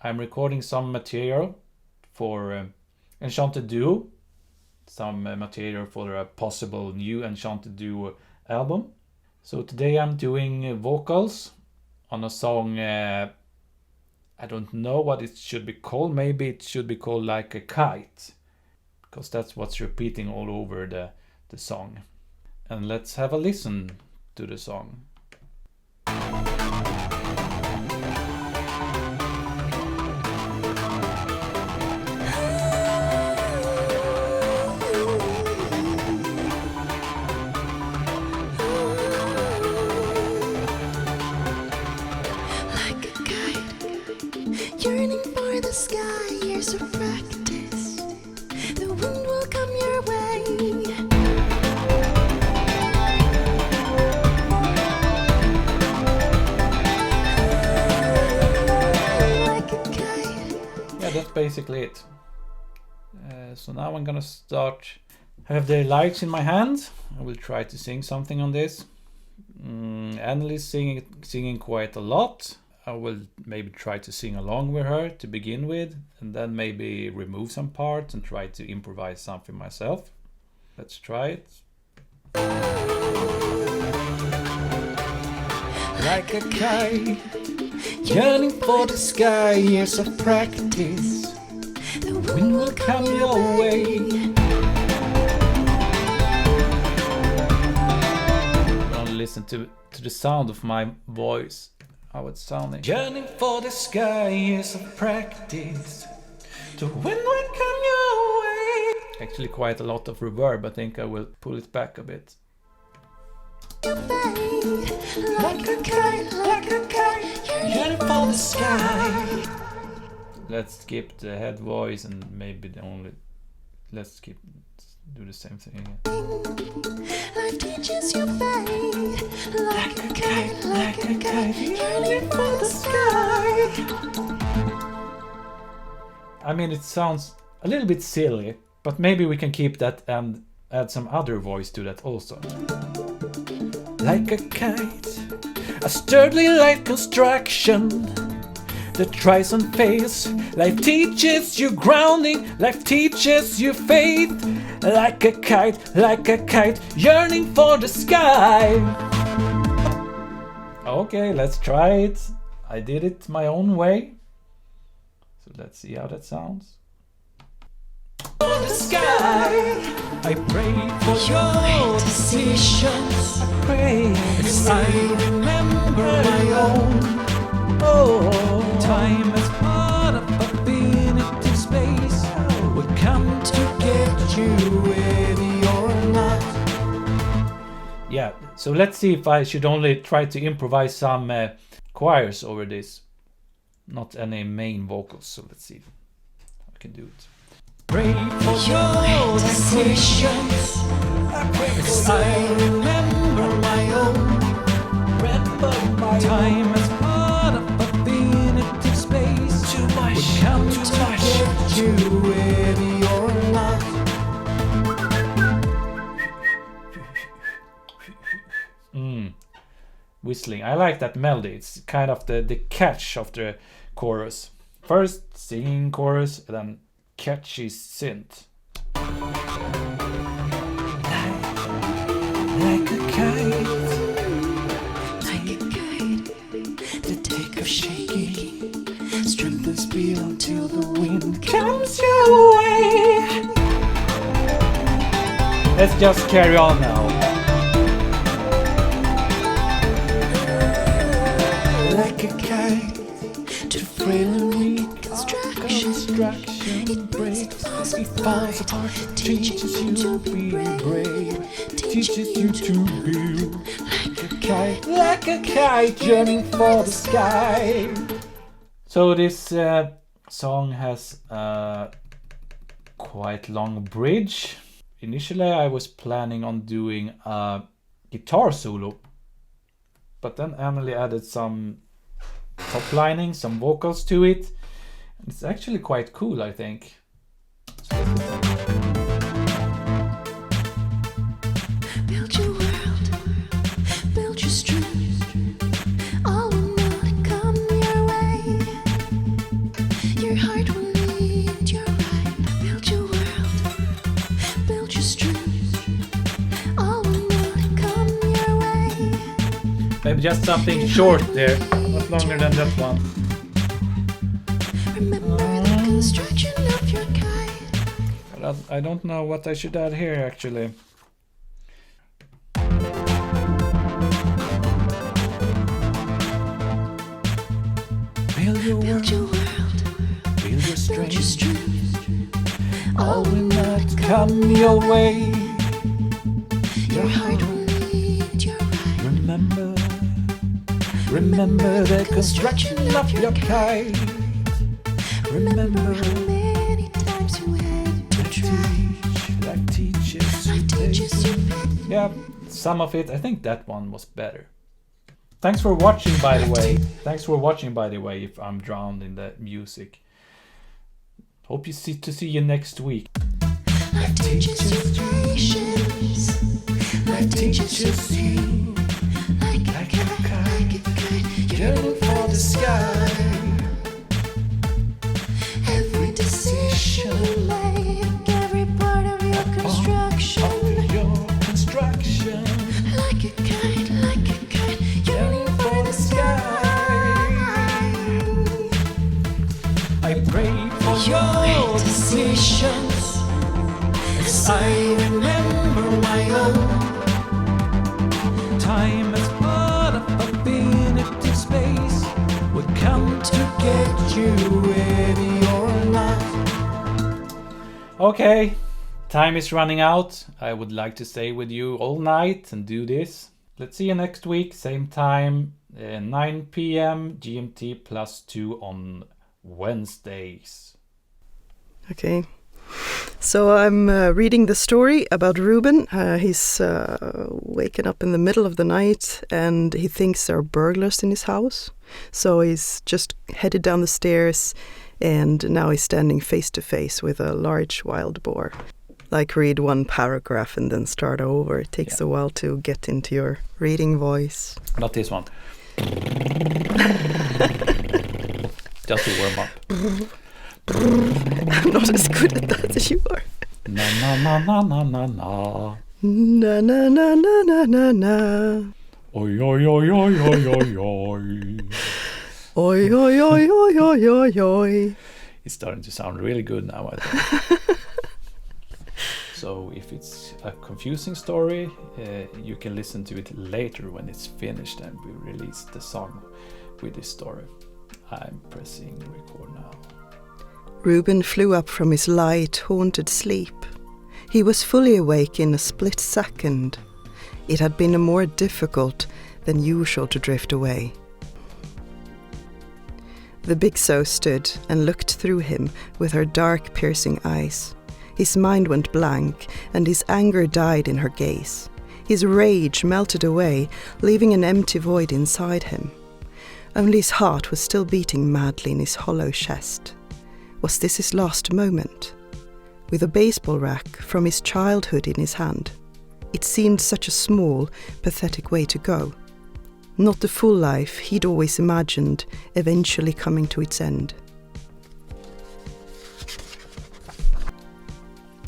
I'm recording some material for Enchanted Duo, some material for a possible new Enchanted Duo album. So today I'm doing vocals on a song, I don't know what it should be called. Maybe it should be called Like a Kite, because that's what's repeating all over the song. And let's have a listen to the song. Yearning for the sky, years of practice. The wind will come your way. Like a kite. Yeah, that's basically it. So now I'm gonna start. I have the lyrics in my hand. I will try to sing something on this. Annalise singing quite a lot. I will maybe try to sing along with her to begin with, and then maybe remove some parts and try to improvise something myself. Let's try it. Like a kite, yearning for the sky, years of practice. The wind will come your way. I'll listen to the sound of my voice. How it's sounding. Yearning for the sky is a practice. The wind will come your way. Actually quite a lot of reverb. I think I will pull it back a bit. Like a kite, Yearning for the sky. Let's skip the head voice and maybe let's do the same thing again. life teaches you faith. Like a kite, yearning for the sky. I mean, it sounds a little bit silly, but maybe we can keep that and add some other voice to that also. Like a kite, a sturdy light construction that tries and fails. Life teaches you grounding, life teaches you faith. Like a kite, yearning for the sky. Okay, let's try it. I did it my own way. So let's see how that sounds. For the sky, I pray for your decisions. I pray as I remember my own. Oh, time is part of infinite space. We'll come to get you ready or not. Yeah, so let's see if I should only try to improvise some choirs over this. Not any main vocals, so let's see if I can do it. Pray for your decisions. I pray because I remember my own. Remember my time is part of infinite space. Too much, we come to get you ready or not. Whistling. I like that melody. It's kind of the catch of the chorus. First singing chorus, and then catchy synth. Like a kite, the take of shaking, strength and speed until the wind comes your way. Let's just carry on now. Like a kite, to frail and weak construction. It breaks, it falls apart, teaches you to be brave, teaches you to be like a kite, yearning for the sky. So this song has a quite long bridge. Initially I was planning on doing a guitar solo, but then Emily added some top lining, some vocals to it. It's actually quite cool, I think. Build your world, build your strength. All will not come your way. Your heart will lead your right. Build your world, build your strength. All will come your way. Maybe just something short there, not longer than that one. Remember the construction of your kite. But I don't know what I should add here actually. Build your Build your world, world, build your build your strength. strength. All will not come your way. Your heart will lead your right. Remember the construction of your kite. Remember how many times you had to try. Life teaches Life teaches you better. Yeah, some of it. I think that one was better. Thanks for watching, by the way. If I'm drowned in the music. Hope you see you next week. Life teaches you patience. Life teaches you like a kite, yearning for the sky. Every decision you make, every part of your construction, like a kite, yearning for the sky. I pray for Your decisions, as I remember my own. time as part of infinity space would come to get you ready or not. Okay, time is running out. I would like to stay with you all night and do this. Let's see you next week, same time, 9 p.m. GMT +2 on Wednesdays. Okay. So I'm reading the story about Ruben. He's waken up in the middle of the night and he thinks there are burglars in his house. So he's just headed down the stairs and now he's standing face to face with a large wild boar. Like read one paragraph and then start over. It takes a while to get into your reading voice. Not this one. Just to warm up. I'm not as good at that as you are. Na na na na na na na. Na na na na na na na. Oi oi oi oi oi oi oi. Oi oi oi oi oi oi oi. It's starting to sound really good now, I think. So if it's a confusing story, you can listen to it later when it's finished and we release the song with this story. I'm pressing record now. Ruben flew up from his light, haunted sleep. He was fully awake in a split second. It had been more difficult than usual to drift away. The big sow stood and looked through him with her dark, piercing eyes. His mind went blank, and his anger died in her gaze. His rage melted away, leaving an empty void inside him. Only his heart was still beating madly in his hollow chest. Was this his last moment? With a baseball rack from his childhood in his hand, it seemed such a small, pathetic way to go. Not the full life he'd always imagined eventually coming to its end.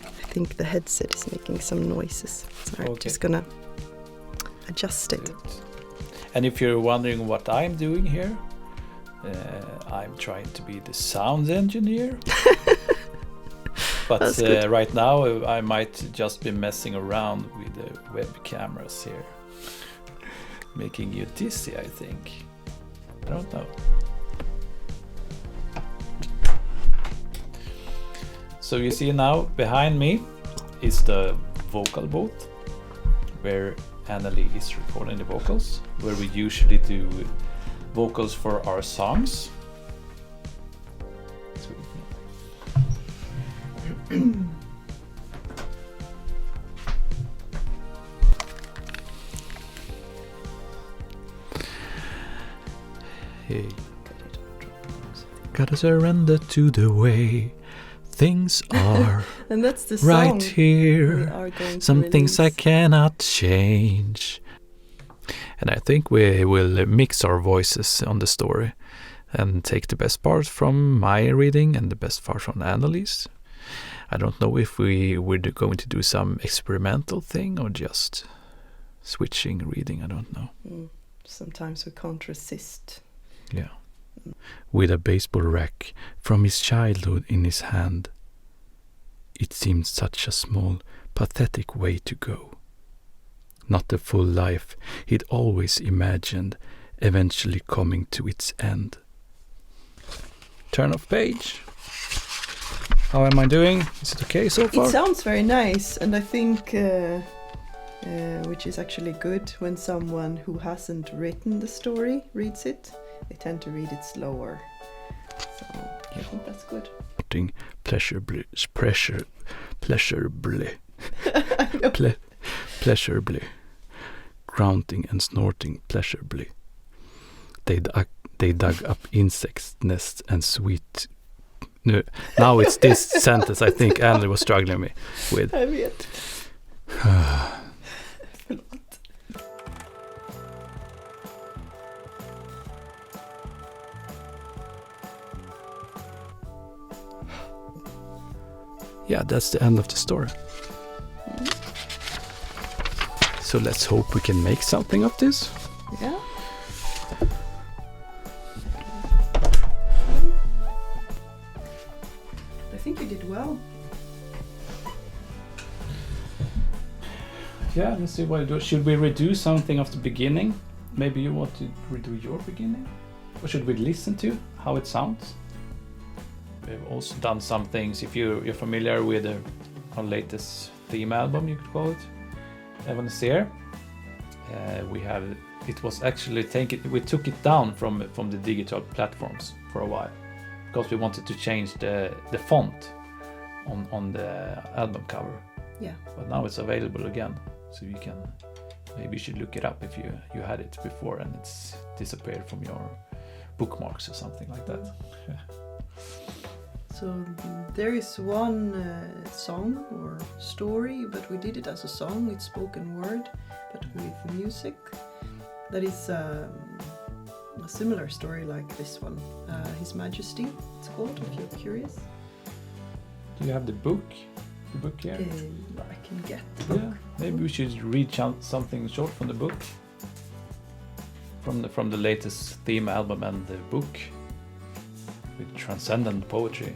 I think the headset is making some noises. So I'm just gonna adjust it. And if you're wondering what I'm doing here, I'm trying to be the sound engineer. But right now I might just be messing around with the web cameras here. Making you dizzy, I think. I don't know. So you see now, behind me is the vocal booth, where Annalie is recording the vocals, where we usually do vocals for our songs. Hey. Gotta surrender to the way things are. And that's the song right we here. are going to Some things I release. cannot change. And I think we will mix our voices on the story. and take the best parts from my reading and the best parts from Annalise. I don't know if we were going to do some experimental thing or just switching reading. I don't know. Sometimes we can't resist. Yeah. With a baseball rack from his childhood in his hand, it seemed such a small, pathetic way to go. Not the full life he'd always imagined, eventually coming to its end. Turn of page. How am I doing? Is it okay so far? It sounds very nice, and I think, which is actually good when someone who hasn't written the story reads it, they tend to read it slower. So I think that's good. Pleasurably, grunting and snorting pleasurably. They dug up insects' nests and sweet. No, now it's this sentence I think Andy was struggling with. Jag vet. Förlåt. Yeah, that's the end of the story. So let's hope we can make something of this. Yeah. I think you did well. Yeah, let's see what we do. Should we redo something of the beginning? Maybe you want to redo your beginning? Or should we listen to how it sounds? We've also done some things, if you're familiar with our latest theme album, you could call it, Evanescere. It was actually we took it down from the digital platforms for a while because we wanted to change the font on the album cover. Yeah. But now it's available again, so maybe you should look it up if you had it before and it's disappeared from your bookmarks or something like that. Yeah. So there is one song or story, but we did it as a song. It's spoken word, but with music. That is a similar story like this one. His Majesty, it's called, if you're curious. Do you have the book? The book here? I can get the book. Yeah, maybe we should read something short from the book. From the latest theme album and the book. With transcendent poetry,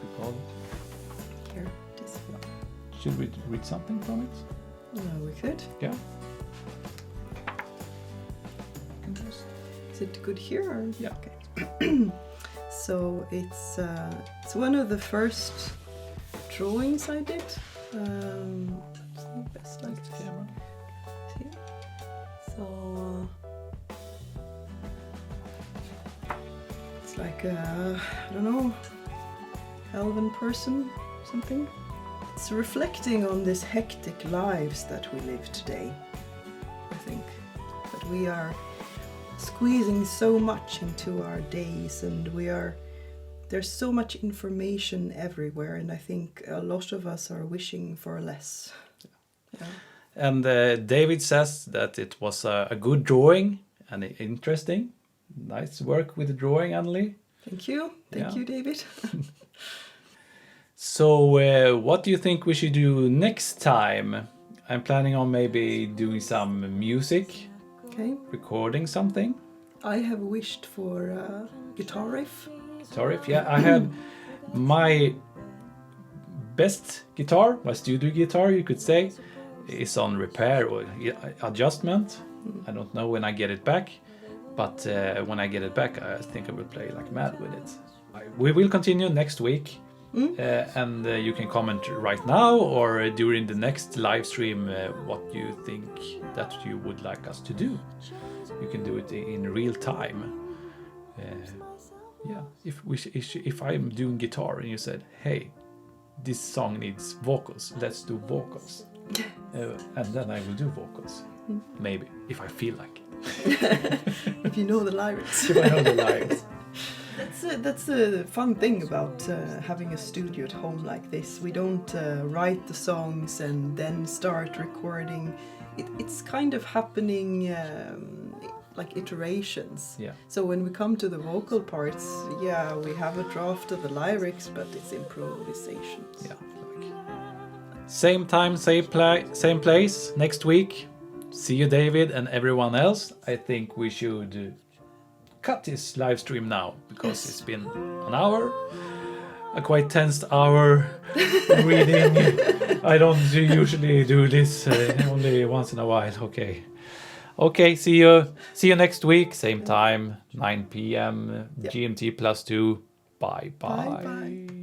we call it. Here, this one. Should we read something from it? We could. Yeah. Is it good here? Or? Yeah. Okay. So it's one of the first drawings I did. It's the best like the camera. Here. So it's like I don't know, elven person, something. It's reflecting on this hectic lives that we live today, I think. That we are squeezing so much into our days, and there's so much information everywhere, and I think a lot of us are wishing for less. Yeah. And David says that it was a good drawing and interesting. Nice work with the drawing, Anneli. Thank you. Thank you, David. So what do you think we should do next time? I'm planning on maybe doing some music. Okay. Recording something. I have wished for a guitar riff. Guitar riff, yeah. I have my best guitar, my studio guitar, you could say, is on repair or adjustment. I don't know when I get it back, but when I get it back, I think I will play like mad with it. We will continue next week. And you can comment right now or during the next live stream what you think that you would like us to do. You can do it in real time. Yeah, if I'm doing guitar and you said, hey, this song needs vocals, let's do vocals. And then I will do vocals. Maybe, if I feel like it. If you know the lyrics. If I know the lyrics. That's the fun thing about having a studio at home like this. We don't write the songs and then start recording. It's kind of happening like iterations. Yeah. So when we come to the vocal parts, yeah, we have a draft of the lyrics, but it's improvisations. Yeah. Same time, same place next week. See you, David, and everyone else. I think we should cut this live stream now because it's been an hour, a quite tense hour reading. I don't usually do this, only once in a while. Okay. See you next week, same time, 9 p.m. GMT +2. Bye. Bye.